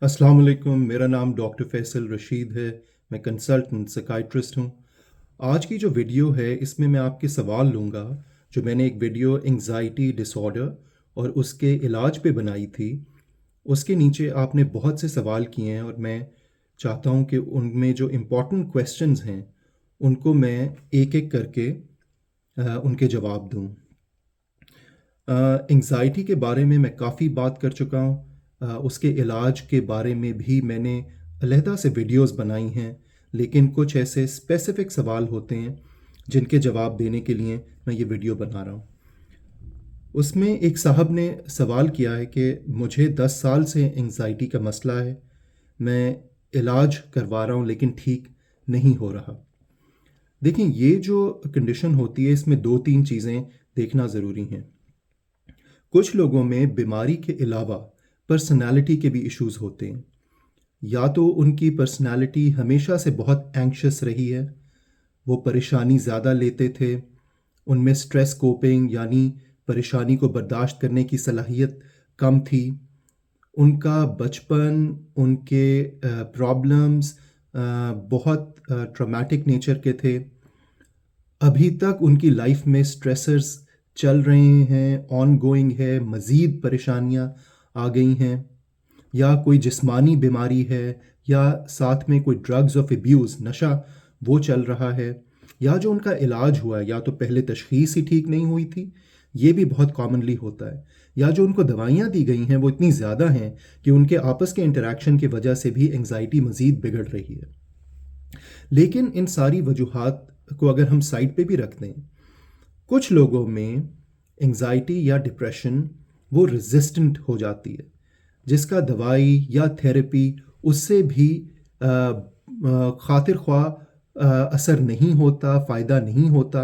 अस्सलाम वालेकुम। मेरा नाम डॉक्टर फैसल रशीद है। मैं कंसल्टेंट साइकियाट्रिस्ट हूँ। आज की जो वीडियो है इसमें मैं आपके सवाल लूँगा। जो मैंने एक वीडियो एंग्जाइटी डिसऑर्डर और उसके इलाज पे बनाई थी, उसके नीचे आपने बहुत से सवाल किए हैं और मैं चाहता हूँ कि उनमें जो इम्पोर्टेंट क्वेश्चंस हैं उनको मैं एक एक करके उनके जवाब दूँ। एंग्ज़ायटी के बारे में मैं काफ़ी बात कर चुका हूँ। उसके इलाज के बारे में भी मैंने अलहदा से वीडियोस बनाई हैं, लेकिन कुछ ऐसे स्पेसिफ़िक सवाल होते हैं जिनके जवाब देने के लिए मैं ये वीडियो बना रहा हूँ। उसमें एक साहब ने सवाल किया है कि मुझे 10 साल से एंग्ज़ायटी का मसला है। मैं इलाज करवा रहा हूँ लेकिन ठीक नहीं हो रहा। देखिए, ये जो कंडीशन होती है इसमें 2-3 चीज़ें देखना ज़रूरी हैं। कुछ लोगों में बीमारी के अलावा पर्सनालिटी के भी इश्यूज होते हैं। या तो उनकी पर्सनालिटी हमेशा से बहुत एंग्शियस रही है, वो परेशानी ज़्यादा लेते थे, उनमें स्ट्रेस कोपिंग यानी परेशानी को बर्दाश्त करने की सलाहियत कम थी। उनका बचपन, उनके प्रॉब्लम्स बहुत ट्रॉमेटिक नेचर के थे। अभी तक उनकी लाइफ में स्ट्रेसर्स चल रहे हैं, ऑनगोइंग है, मज़ीद परेशानियाँ आ गई हैं, या कोई जिस्मानी बीमारी है, या साथ में कोई ड्रग्स ऑफ अब्यूज़ नशा वो चल रहा है, या जो उनका इलाज हुआ है या तो पहले तशख़ीस ही ठीक नहीं हुई थी, ये भी बहुत कॉमनली होता है, या जो उनको दवाइयाँ दी गई हैं वो इतनी ज़्यादा हैं कि उनके आपस के इंटरेक्शन की वजह से भी एंग्ज़ायटी मज़ीद बिगड़ रही है। लेकिन इन सारी वजूहात को अगर हम साइड पे भी रख दें, कुछ लोगों में एंग्जाइटी या डिप्रेशन वो रेजिस्टेंट हो जाती है, जिसका दवाई या थेरेपी उससे भी खातिर ख्वाह असर नहीं होता, फ़ायदा नहीं होता,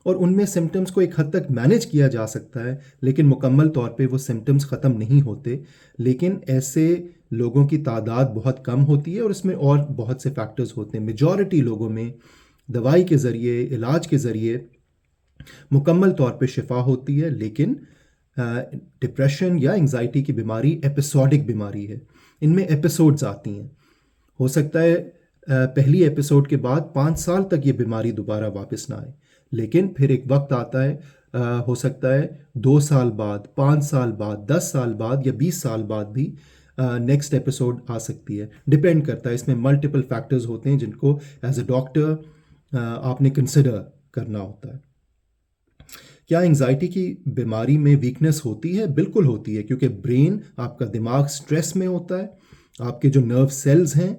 और उनमें सिम्टम्स को एक हद तक मैनेज किया जा सकता है, लेकिन मुकम्मल तौर पे वो सिम्टम्स ख़त्म नहीं होते। लेकिन ऐसे लोगों की तादाद बहुत कम होती है और इसमें और बहुत से फैक्टर्स होते हैं। मेजॉरिटी लोगों में दवाई के ज़रिए, इलाज के ज़रिए मुकम्मल तौर पे शिफा होती है, लेकिन डिप्रेशन या एंग्जाइटी की बीमारी एपिसोडिक बीमारी है। इनमें एपिसोड्स आती हैं। हो सकता है पहली एपिसोड के बाद 5 साल तक ये बीमारी दोबारा वापस ना आए, लेकिन फिर एक वक्त आता है, हो सकता है 2 साल बाद, 5 साल बाद, 10 साल बाद या 20 साल बाद भी नेक्स्ट एपिसोड आ सकती है। डिपेंड करता है, इसमें मल्टीपल फैक्टर्स होते हैं जिनको एज अ डॉक्टर आपने कंसिडर करना होता है। क्या एंग्जाइटी की बीमारी में वीकनेस होती है? बिल्कुल होती है, क्योंकि ब्रेन, आपका दिमाग स्ट्रेस में होता है। आपके जो नर्व सेल्स हैं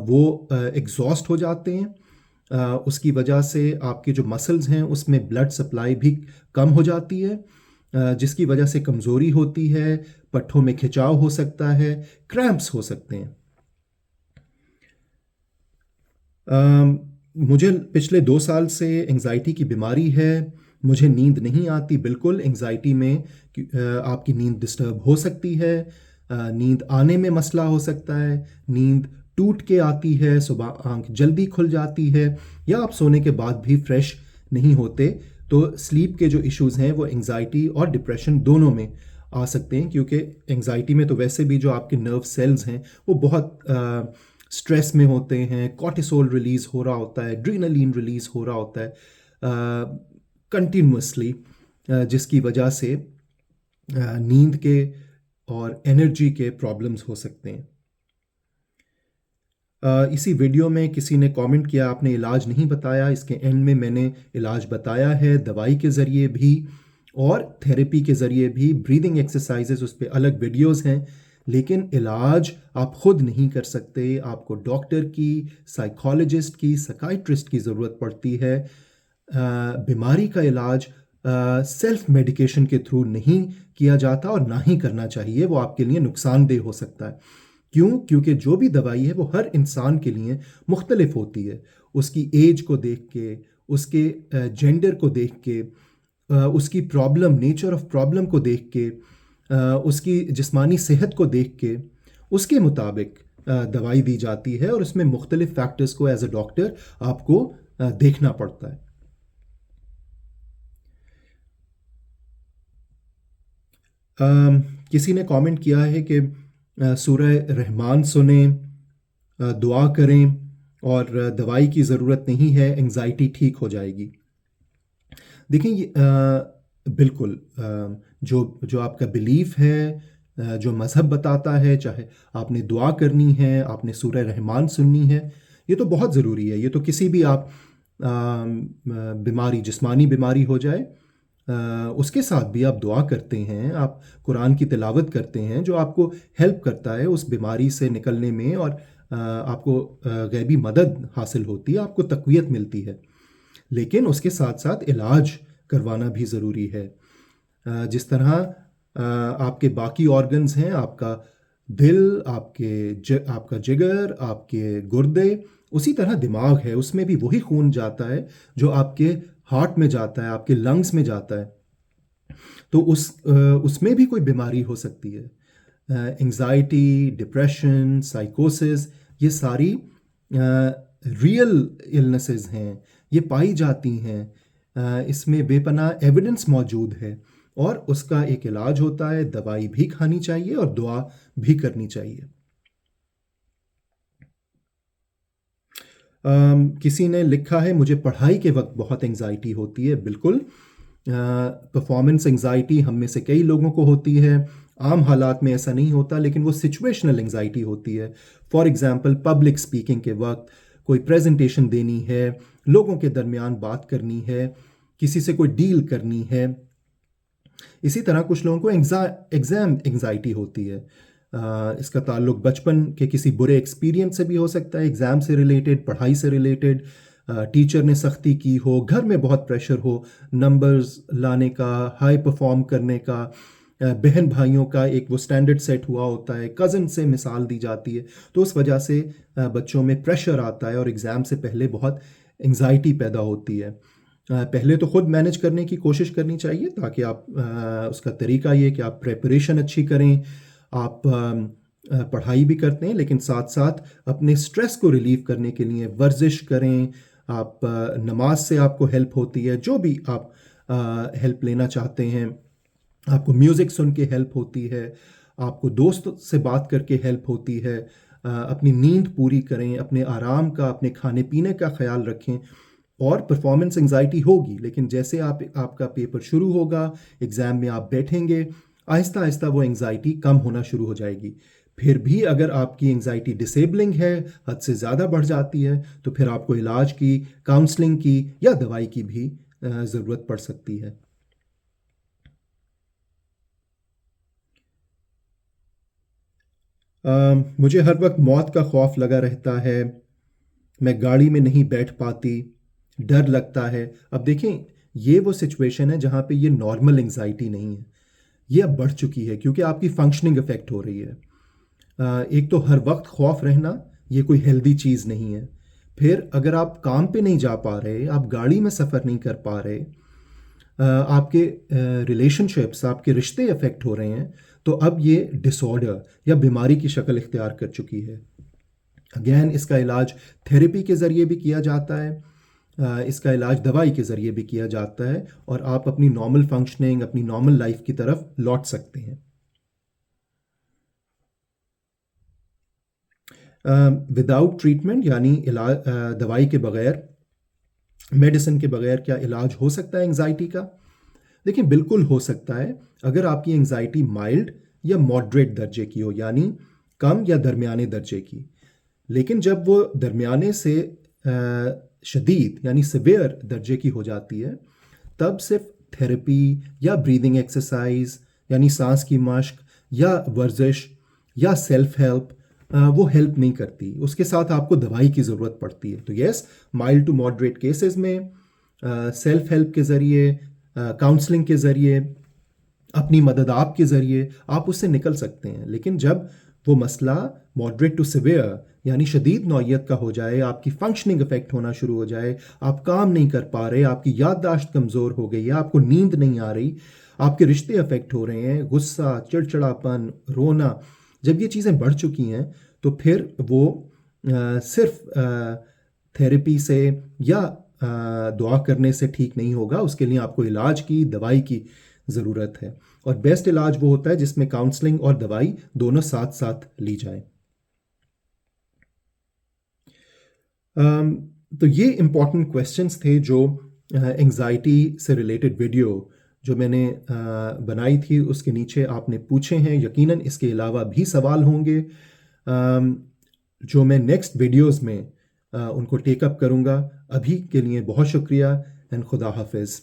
वो एग्जॉस्ट हो जाते हैं। उसकी वजह से आपके जो मसल्स हैं उसमें ब्लड सप्लाई भी कम हो जाती है, जिसकी वजह से कमज़ोरी होती है, पट्ठों में खिंचाव हो सकता है, क्रैम्प्स हो सकते हैं। अम, मुझे पिछले 2 साल से एंग्जाइटी की बीमारी है। मुझे नींद नहीं आती बिल्कुल। एंग्जाइटी में आपकी नींद डिस्टर्ब हो सकती है, नींद आने में मसला हो सकता है, नींद टूट के आती है, सुबह आँख जल्दी खुल जाती है, या आप सोने के बाद भी फ्रेश नहीं होते। तो स्लीप के जो इश्यूज़ हैं वो एंग्जाइटी और डिप्रेशन दोनों में आ सकते हैं, क्योंकि एंग्जाइटी में तो वैसे भी जो आपके नर्व सेल्स हैं वो बहुत स्ट्रेस में होते हैं, कॉर्टिसोल रिलीज़ हो रहा होता है, एड्रेनालिन रिलीज़ हो रहा होता है कंटिन्यूसली, जिसकी वजह से नींद के और एनर्जी के प्रॉब्लम्स हो सकते हैं। इसी वीडियो में किसी ने कमेंट किया, आपने इलाज नहीं बताया। इसके एंड में मैंने इलाज बताया है, दवाई के ज़रिए भी और थेरेपी के ज़रिए भी। ब्रीदिंग एक्सरसाइजेस, उस पर अलग वीडियोस हैं। लेकिन इलाज आप खुद नहीं कर सकते, आपको डॉक्टर की, साइकोलॉजिस्ट की, साइकियाट्रिस्ट की ज़रूरत पड़ती है। बीमारी का इलाज सेल्फ मेडिकेशन के थ्रू नहीं किया जाता और ना ही करना चाहिए, वो आपके लिए नुकसानदेह हो सकता है। क्यों? क्योंकि जो भी दवाई है वो हर इंसान के लिए मुख्तलिफ होती है। उसकी एज को देख के, उसके जेंडर को देख के, उसकी प्रॉब्लम, नेचर ऑफ प्रॉब्लम को देख के, उसकी जिस्मानी सेहत को देख के, उसके मुताबिक दवाई दी जाती है, और उसमें मुख्तलिफ फैक्टर्स को एज अ डॉक्टर आपको देखना पड़ता है। किसी ने कमेंट किया है कि सूरह रहमान सुने, दुआ करें, और दवाई की ज़रूरत नहीं है, एंजाइटी ठीक हो जाएगी। देखिए बिल्कुल, जो जो आपका बिलीफ है, जो मज़हब बताता है, चाहे आपने दुआ करनी है, आपने सूरह रहमान सुननी है, ये तो बहुत ज़रूरी है। ये तो किसी भी आप बीमारी, जिस्मानी बीमारी हो जाए, उसके साथ भी आप दुआ करते हैं, आप कुरान की तिलावत करते हैं, जो आपको हेल्प करता है उस बीमारी से निकलने में, और आपको गैबी मदद हासिल होती है, आपको तक़वियत मिलती है। लेकिन उसके साथ-साथ इलाज करवाना भी ज़रूरी है। जिस तरह आपके बाकी ऑर्गन्स हैं, आपका दिल, आपका जिगर, आपके गुर्दे, उसी तरह दिमाग है, उसमें भी वही खून जाता है जो आपके हार्ट में जाता है, आपके लंग्स में जाता है। तो उसमें भी कोई बीमारी हो सकती है। एंग्ज़ायटी, डिप्रेशन, साइकोसिस, ये सारी रियल इलनेसेस हैं, ये पाई जाती हैं। इसमें बेपनाह एविडेंस मौजूद है, और उसका एक इलाज होता है। दवाई भी खानी चाहिए और दुआ भी करनी चाहिए। किसी ने लिखा है, मुझे पढ़ाई के वक्त बहुत एंग्जाइटी होती है। बिल्कुल, परफॉर्मेंस एंग्जाइटी हम में से कई लोगों को होती है। आम हालात में ऐसा नहीं होता, लेकिन वो सिचुएशनल एंग्जाइटी होती है। फॉर एग्जांपल, पब्लिक स्पीकिंग के वक्त कोई प्रेजेंटेशन देनी है, लोगों के दरमियान बात करनी है, किसी से कोई डील करनी है। इसी तरह कुछ लोगों को एग्ज़ाम एंग्जाइटी होती है। इसका ताल्लुक बचपन के किसी बुरे एक्सपीरियंस से भी हो सकता है, एग्ज़ाम से रिलेटेड, पढ़ाई से रिलेटेड। टीचर ने सख्ती की हो, घर में बहुत प्रेशर हो नंबर्स लाने का, हाई परफॉर्म करने का, बहन भाइयों का एक वो स्टैंडर्ड सेट हुआ होता है, कज़न से मिसाल दी जाती है, तो उस वजह से बच्चों में प्रेशर आता है और एग्ज़ाम से पहले बहुत एंग्जाइटी पैदा होती है। पहले तो ख़ुद मैनेज करने की कोशिश करनी चाहिए, ताकि आप उसका तरीका ये कि आप प्रिपरेशन अच्छी करें, आप पढ़ाई भी करते हैं, लेकिन साथ-साथ अपने स्ट्रेस को रिलीव करने के लिए वर्जिश करें। आप नमाज से आपको हेल्प होती है, जो भी आप हेल्प लेना चाहते हैं। आपको म्यूज़िक सुन के हेल्प होती है, आपको दोस्त से बात करके हेल्प होती है। अपनी नींद पूरी करें, अपने आराम का, अपने खाने-पीने का ख़्याल रखें। और परफॉर्मेंस एंग्जाइटी होगी, लेकिन जैसे आपका पेपर शुरू होगा, एग्ज़ाम में आप बैठेंगे, आहिस्ता आहिस्ता वो एंग्जाइटी कम होना शुरू हो जाएगी। फिर भी अगर आपकी एंग्जाइटी डिसेबलिंग है, हद से ज़्यादा बढ़ जाती है, तो फिर आपको इलाज की, काउंसलिंग की या दवाई की भी ज़रूरत पड़ सकती है। मुझे हर वक्त मौत का खौफ लगा रहता है, मैं गाड़ी में नहीं बैठ पाती, डर लगता है। अब देखें, ये वो सिचुएशन है जहाँ पे ये नॉर्मल एंग्जाइटी नहीं है, ये अब बढ़ चुकी है, क्योंकि आपकी फंक्शनिंग इफ़ेक्ट हो रही है। एक तो हर वक्त खौफ रहना, ये कोई हेल्दी चीज़ नहीं है। फिर अगर आप काम पे नहीं जा पा रहे, आप गाड़ी में सफ़र नहीं कर पा रहे, आपके रिलेशनशिप्स, आपके रिश्ते अफेक्ट हो रहे हैं, तो अब ये डिसऑर्डर या बीमारी की शक्ल इख्तियार कर चुकी है। अगेन, इसका इलाज थेरेपी के ज़रिए भी किया जाता है, इसका इलाज दवाई के ज़रिए भी किया जाता है, और आप अपनी नॉर्मल फंक्शनिंग, अपनी नॉर्मल लाइफ की तरफ लौट सकते हैं। विदाउट ट्रीटमेंट, यानी दवाई के बगैर, मेडिसिन के बगैर क्या इलाज हो सकता है एंग्जाइटी का? देखिए, बिल्कुल हो सकता है, अगर आपकी एंग्जाइटी माइल्ड या मॉडरेट दर्जे की हो, यानी कम या दरमियाने दर्जे की। लेकिन जब वो दरमियाने से शदीद यानी सिवियर दर्जे की हो जाती है, तब सिर्फ थेरेपी या ब्रीदिंग एक्सरसाइज, यानी सांस की मश्क या वर्जिश या सेल्फ हेल्प, वो हेल्प नहीं करती। उसके साथ आपको दवाई की ज़रूरत पड़ती है। तो yes, mild to moderate cases में सेल्फ हेल्प के ज़रिए, काउंसलिंग के ज़रिए, अपनी मदद आप के ज़रिए आप उससे निकल सकते हैं। लेकिन जब वो मसला मॉडरेट टू सिवियर यानी शदीद नौइयत का हो जाए, आपकी फंक्शनिंग इफेक्ट होना शुरू हो जाए, आप काम नहीं कर पा रहे, आपकी याददाश्त कमज़ोर हो गई है, आपको नींद नहीं आ रही, आपके रिश्ते अफेक्ट हो रहे हैं, गुस्सा, चिड़चिड़ापन, रोना, जब ये चीज़ें बढ़ चुकी हैं, तो फिर वो सिर्फ थेरेपी से या दुआ करने से ठीक नहीं होगा। उसके लिए आपको इलाज की, दवाई की ज़रूरत है। और बेस्ट इलाज वो होता है जिसमें काउंसलिंग और दवाई दोनों साथ साथ ली जाए। अम, तो ये इम्पॉर्टेंट क्वेश्चंस थे जो एंजाइटी से रिलेटेड वीडियो जो मैंने बनाई थी उसके नीचे आपने पूछे हैं। यकीनन इसके अलावा भी सवाल होंगे जो मैं नेक्स्ट वीडियोस में उनको टेकअप करूँगा। अभी के लिए बहुत शुक्रिया एंड खुदा हाफिज़।